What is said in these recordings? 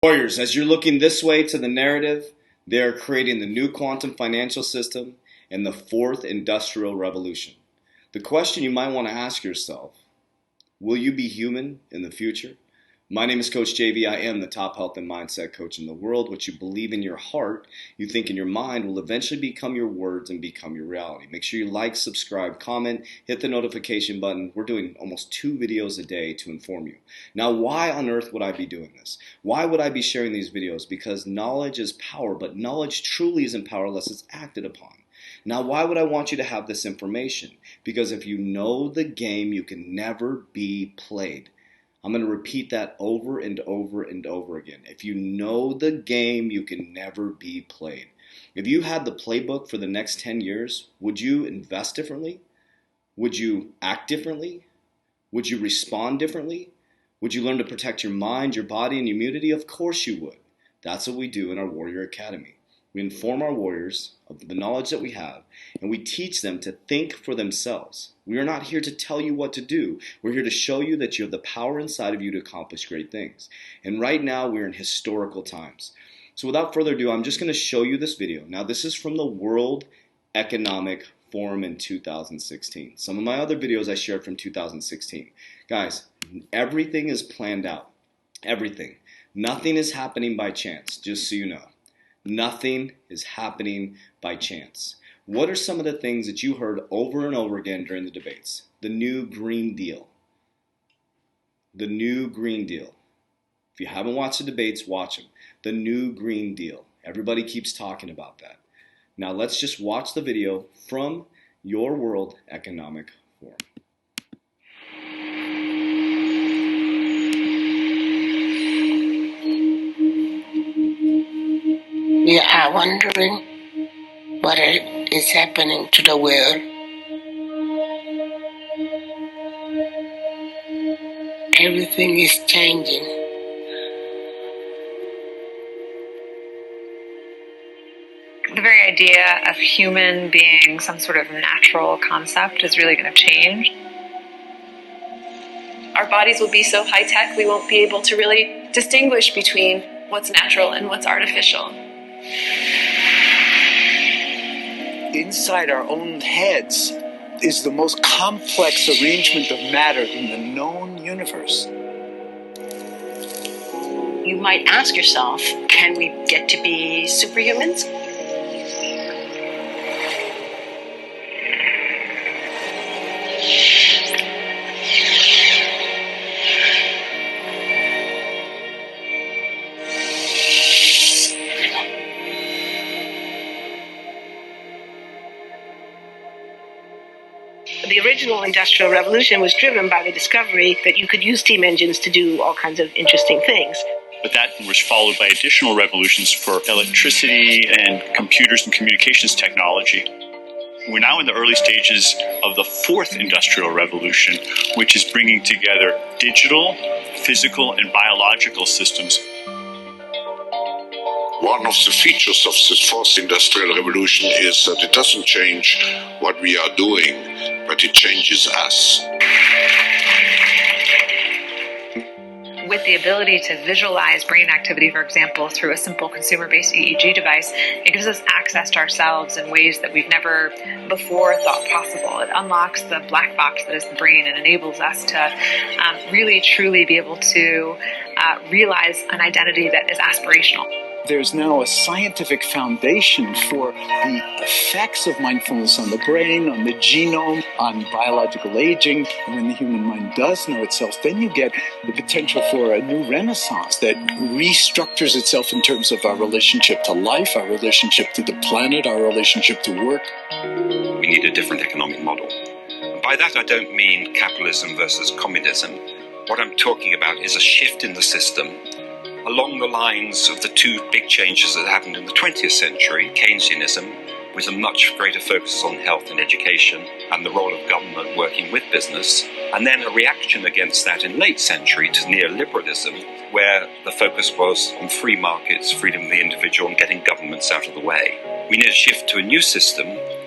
Warriors, as you're looking this way to the narrative, they are creating the new quantum financial system and the fourth industrial revolution. The question you might want to ask yourself, will you be human in the future? My name is Coach JV. I am the top health and mindset coach in the world. What you believe in your heart, you think in your mind, will eventually become your words and become your reality. Make sure you like, subscribe, comment, hit the notification button. We're doing almost 2 videos a day to inform you. Now, why on earth would I be doing this? Why would I be sharing these videos? Because knowledge is power, but knowledge truly isn't power unless it's acted upon. Now, why would I want you to have this information? Because if you know the game, you can never be played. I'm going to repeat that over and over and over again. If you know the game, you can never be played. If you had the playbook for the next 10 years, would you invest differently? Would you act differently? Would you respond differently? Would you learn to protect your mind, your body, and immunity? Of course you would. That's what we do in our Warrior Academy. We inform our warriors of the knowledge that we have, and we teach them to think for themselves. We are not here to tell you what to do. We're here to show you that you have the power inside of you to accomplish great things. And right now, we're in historical times. So without further ado, I'm just going to show you this video. Now, this is from the World Economic Forum in 2016. Some of my other videos I shared from 2016. Guys, everything is planned out. Everything. Nothing is happening by chance, just so you know. Nothing is happening by chance. What are some of the things that you heard over and over again during the debates? The new Green Deal. The new Green Deal. If you haven't watched the debates, watch them. The new Green Deal. Everybody keeps talking about that. Now let's just watch the video from your World Economic Forum. We are wondering what is happening to the world. Everything is changing. The very idea of human being some sort of natural concept is really going to change. Our bodies will be so high-tech we won't be able to really distinguish between what's natural and what's artificial. Inside our own heads is the most complex arrangement of matter in the known universe. You might ask yourself, can we get to be superhumans? The original Industrial Revolution was driven by the discovery that you could use steam engines to do all kinds of interesting things. But that was followed by additional revolutions for electricity and computers and communications technology. We're now in the early stages of the fourth industrial revolution, which is bringing together digital, physical, and biological systems. One of the features of this fourth industrial revolution is that it doesn't change what we are doing, but it changes us. With the ability to visualize brain activity, for example, through a simple consumer-based EEG device, it gives us access to ourselves in ways that we've never before thought possible. It unlocks the black box that is the brain and enables us to really, truly be able to realize an identity that is aspirational. There's now a scientific foundation for the effects of mindfulness on the brain, on the genome, on biological aging. And when the human mind does know itself, then you get the potential for a new renaissance that restructures itself in terms of our relationship to life, our relationship to the planet, our relationship to work. We need a different economic model. By that, I don't mean capitalism versus communism. What I'm talking about is a shift in the system along the lines of the two big changes that happened in the 20th century, Keynesianism, with a much greater focus on health and education and the role of government working with business, and then a reaction against that in late century to neoliberalism, where the focus was on free markets, freedom of the individual, and getting governments out of the way. We need a shift to a new system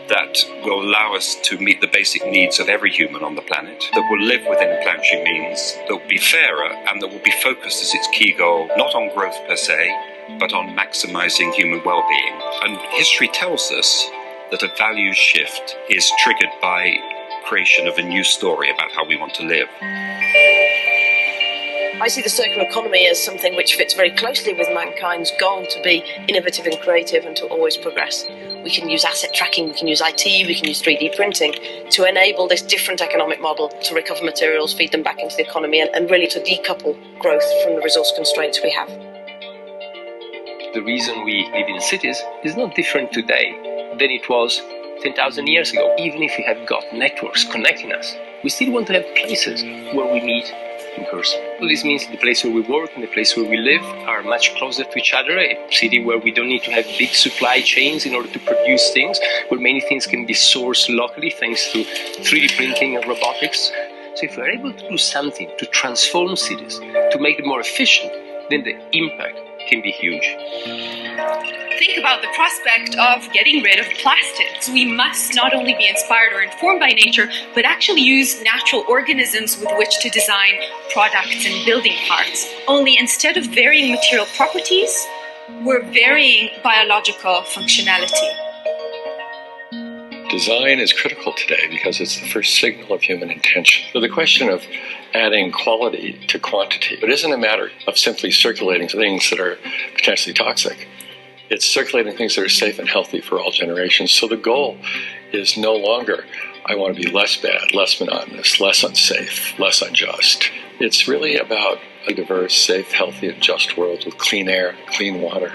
that will allow us to meet the basic needs of every human on the planet, that will live within planetary means, that will be fairer, and that will be focused as its key goal not on growth per se, but on maximizing human well-being. And history tells us that a values shift is triggered by creation of a new story about how we want to live. I see the circular economy as something which fits very closely with mankind's goal to be innovative and creative and to always progress. We can use asset tracking, we can use IT, we can use 3D printing to enable this different economic model to recover materials, feed them back into the economy, and really to decouple growth from the resource constraints we have. The reason we live in cities is not different today than it was 10,000 years ago. Even if we have got networks connecting us, we still want to have places where we meet in person. So this means the place where we work and the place where we live are much closer to each other, a city where we don't need to have big supply chains in order to produce things, where many things can be sourced locally thanks to 3D printing and robotics. So if we're able to do something to transform cities, to make them more efficient, then the impact can be huge. Think about the prospect of getting rid of plastics. We must not only be inspired or informed by nature, but actually use natural organisms with which to design products and building parts. Only instead of varying material properties, we're varying biological functionality. Design is critical today because it's the first signal of human intention. So the question of adding quality to quantity, it isn't a matter of simply circulating things that are potentially toxic. It's circulating things that are safe and healthy for all generations. So the goal is no longer, I want to be less bad, less monotonous, less unsafe, less unjust. It's really about a diverse, safe, healthy, and just world with clean air, clean water,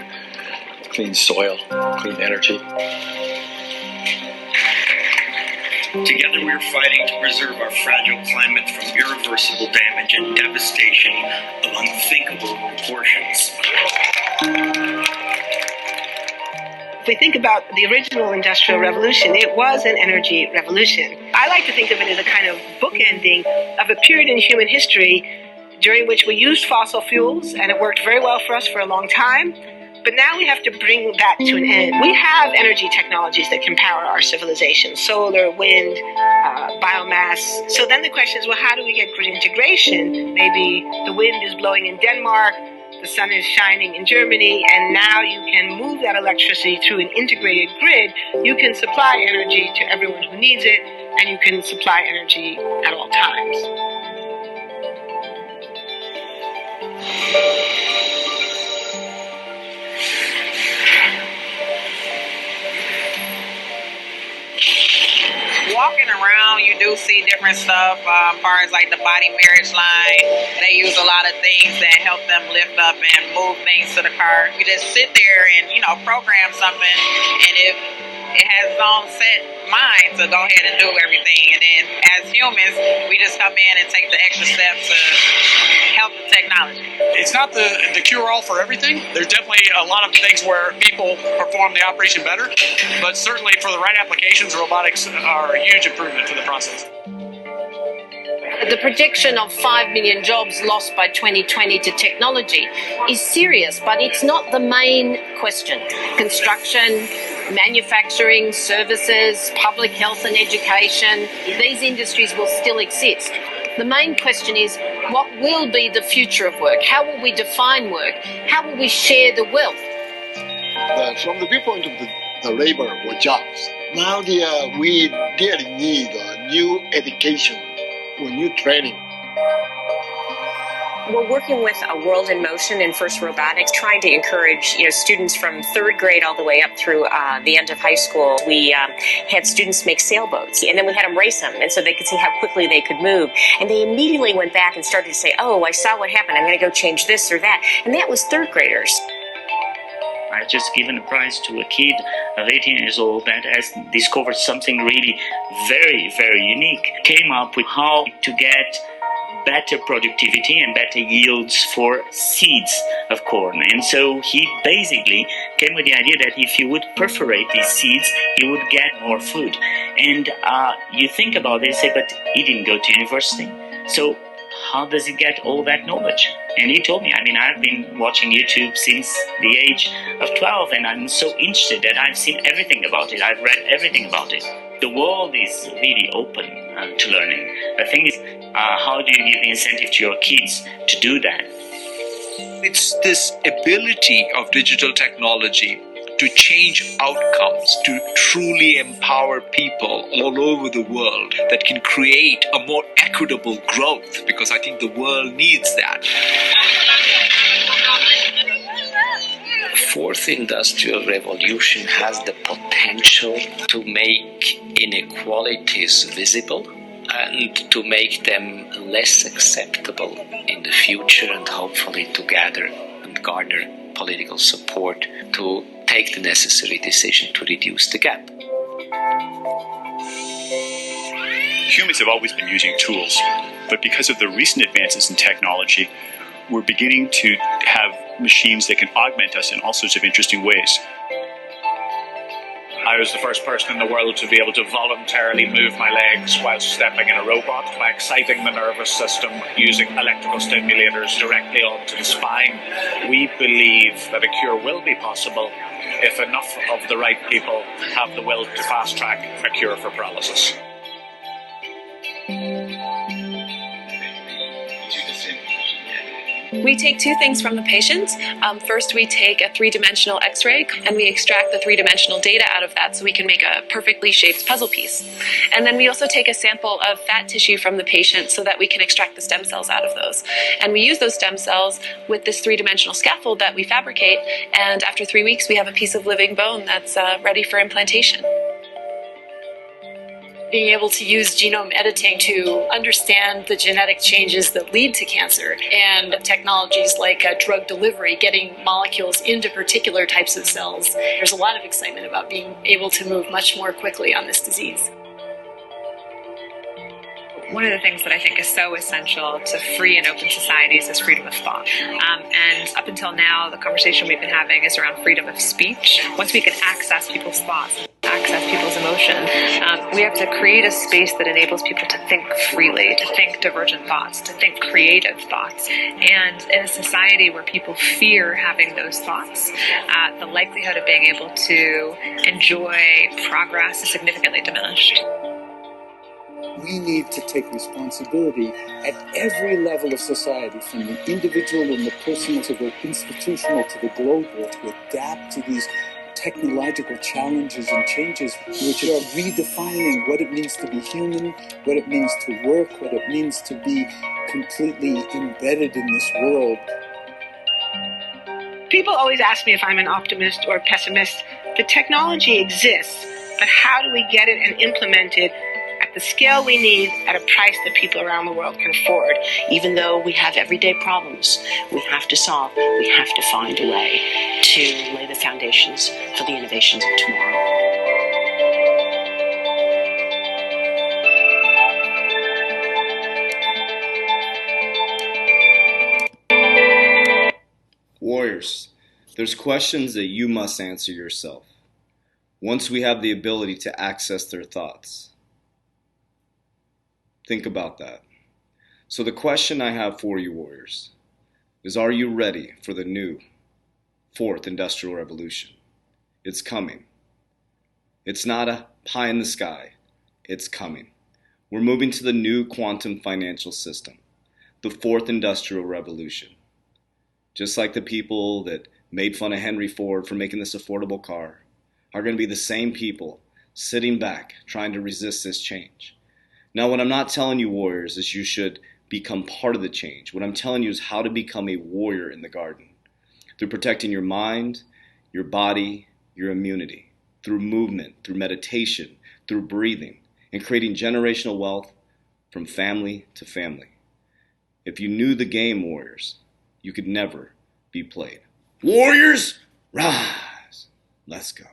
clean soil, clean energy. Together we are fighting to preserve our fragile climate from irreversible damage and devastation of unthinkable proportions. If we think about the original Industrial Revolution, it was an energy revolution. I like to think of it as a kind of bookending of a period in human history during which we used fossil fuels, and it worked very well for us for a long time. But now we have to bring that to an end. We have energy technologies that can power our civilization: solar, wind, biomass. So then the question is, well, how do we get grid integration? Maybe the wind is blowing in Denmark, the sun is shining in Germany, and now you can move that electricity through an integrated grid. You can supply energy to everyone who needs it, and you can supply energy at all times. Walking around, you do see different stuff, as far as like the body marriage line. They use a lot of things that help them lift up and move things to the car. You just sit there and, program something, and if it has its own set mind to go ahead and do everything. And then as humans, we just come in and take the extra steps to help the technology. It's not the cure-all for everything. There's definitely a lot of things where people perform the operation better, but certainly for the right applications, robotics are a huge improvement for the process. The prediction of 5 million jobs lost by 2020 to technology is serious, but it's not the main question. Construction, manufacturing, services, public health and education, these industries will still exist. The main question is, what will be the future of work? How will we define work? How will we share the wealth? From the viewpoint of the labor or jobs, now we really need new education or new training. We're working with World in Motion and First Robotics, trying to encourage students from third grade all the way up through the end of high school. We had students make sailboats, and then we had them race them, and so they could see how quickly they could move. And they immediately went back and started to say, "Oh, I saw what happened. I'm going to go change this or that." And that was third graders. I just given a prize to a kid of 18 years old that has discovered something really very, very unique. Came up with how to get better productivity and better yields for seeds of corn. And so he basically came with the idea that if you would perforate these seeds, you would get more food. And you think about it and say, but he didn't go to university. So how does he get all that knowledge? And he told me, I mean, I've been watching YouTube since the age of 12, and I'm so interested that I've seen everything about it. I've read everything about it. The world is really open to learning. The thing is, how do you give incentive to your kids to do that? It's this ability of digital technology to change outcomes, to truly empower people all over the world that can create a more equitable growth, because I think the world needs that. Fourth industrial revolution has the potential to make inequalities visible and to make them less acceptable in the future, and hopefully to gather and garner political support to take the necessary decision to reduce the gap. Humans have always been using tools, but because of the recent advances in technology, we're beginning to have machines that can augment us in all sorts of interesting ways. I was the first person in the world to be able to voluntarily move my legs while stepping in a robot by exciting the nervous system using electrical stimulators directly onto the spine. We believe that a cure will be possible if enough of the right people have the will to fast-track a cure for paralysis. We take two things from the patient. First, we take a three-dimensional X-ray and we extract the three-dimensional data out of that so we can make a perfectly shaped puzzle piece. And then we also take a sample of fat tissue from the patient so that we can extract the stem cells out of those. And we use those stem cells with this three-dimensional scaffold that we fabricate, and after 3 weeks we have a piece of living bone that's ready for implantation. Being able to use genome editing to understand the genetic changes that lead to cancer, and technologies like drug delivery, getting molecules into particular types of cells. There's a lot of excitement about being able to move much more quickly on this disease. One of the things that I think is so essential to free and open societies is freedom of thought. And up until now, the conversation we've been having is around freedom of speech. Once we can access people's thoughts, access people's emotion, we have to create a space that enables people to think freely, to think divergent thoughts, to think creative thoughts. And in a society where people fear having those thoughts, the likelihood of being able to enjoy progress is significantly diminished. We need to take responsibility at every level of society, from the individual and the personal to the institutional to the global, to adapt to these technological challenges and changes, which are redefining what it means to be human, what it means to work, what it means to be completely embedded in this world. People always ask me if I'm an optimist or a pessimist. The technology exists, but how do we get it and implement it at the scale we need at a price that people around the world can afford? Even though we have everyday problems we have to solve, we have to find a way to lay the foundations for the innovations of tomorrow. Warriors, there's questions that you must answer yourself once we have the ability to access their thoughts. Think about that. So the question I have for you, warriors, is, are you ready for the new fourth industrial revolution? It's coming. It's not a pie in the sky. It's coming. We're moving to the new quantum financial system, the fourth industrial revolution. Just like the people that made fun of Henry Ford for making this affordable car are going to be the same people sitting back trying to resist this change. Now, what I'm not telling you, warriors, is you should become part of the change. What I'm telling you is how to become a warrior in the garden, through protecting your mind, your body, your immunity, through movement, through meditation, through breathing, and creating generational wealth from family to family. If you knew the game, warriors, you could never be played. Warriors, rise. Let's go.